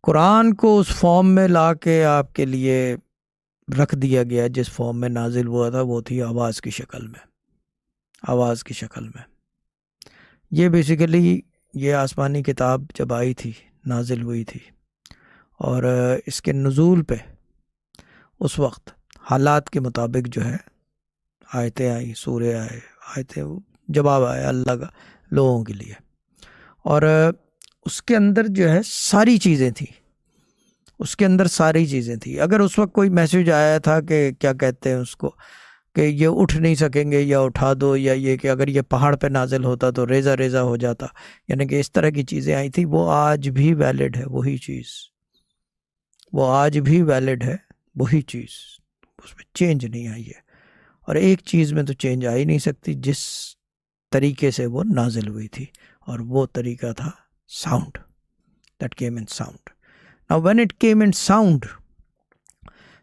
قرآن کو اس فارم میں لا کے آپ کے لیے رکھ دیا گیا جس فارم میں نازل ہوا تھا، وہ تھی آواز کی شکل میں. آواز کی شکل میں یہ بیسیکلی یہ آسمانی کتاب جب آئی تھی، نازل ہوئی تھی، اور اس کے نزول پہ اس وقت حالات کے مطابق جو ہے آیتیں آئیں، سورے آئے، آیتیں جواب آیا اللہ کا لوگوں کے لیے. اور اس کے اندر جو ہے ساری چیزیں تھیں، اس کے اندر ساری چیزیں تھیں. اگر اس وقت کوئی میسیج آیا تھا کہ کیا کہتے ہیں اس کو، کہ یہ اٹھ نہیں سکیں گے یا اٹھا دو، یا یہ کہ اگر یہ پہاڑ پہ نازل ہوتا تو ریزہ ریزہ ہو جاتا، یعنی کہ اس طرح کی چیزیں آئی تھیں، وہ آج بھی ویلڈ ہے. وہی چیز وہ آج بھی ویلڈ ہے، وہی چیز، اس میں چینج نہیں آئی ہے. اور ایک چیز میں تو چینج آ ہی نہیں سکتی، جس طریقے سے وہ نازل ہوئی تھی، اور وہ طریقہ تھا sound. that came in sound. Now when it came in sound,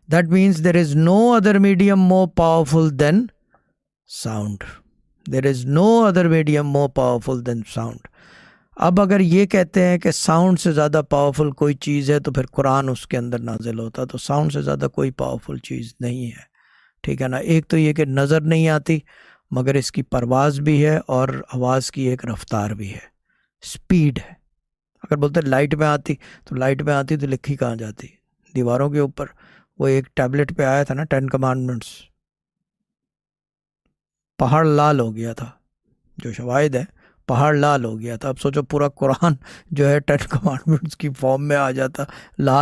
that means there is no other medium more powerful than sound. There is no other medium more powerful than sound. اب اگر یہ کہتے ہیں کہ sound سے زیادہ powerful کوئی چیز ہے تو پھر قرآن اس کے اندر نازل ہوتا، تو ساؤنڈ سے زیادہ کوئی پاورفل چیز نہیں ہے. ٹھیک ہے نا. ایک تو یہ کہ نظر نہیں آتی، مگر اس کی پرواز بھی ہے، اور آواز کی ایک رفتار بھی ہے، سپیڈ ہے. اگر بولتے لائٹ میں آتی تو لائٹ میں آتی تو لکھی کہاں جاتی؟ دیواروں کے اوپر. وہ ایک ٹیبلٹ پہ آیا تھا نا 10 کمانڈمنٹس، پہاڑ لال ہو گیا تھا. جو شواہد ہے پہاڑ لال ہو گیا تھا. اب سوچو پورا قرآن جو ہے 10 کمانڈمنٹس کی فارم میں آ جاتا، لال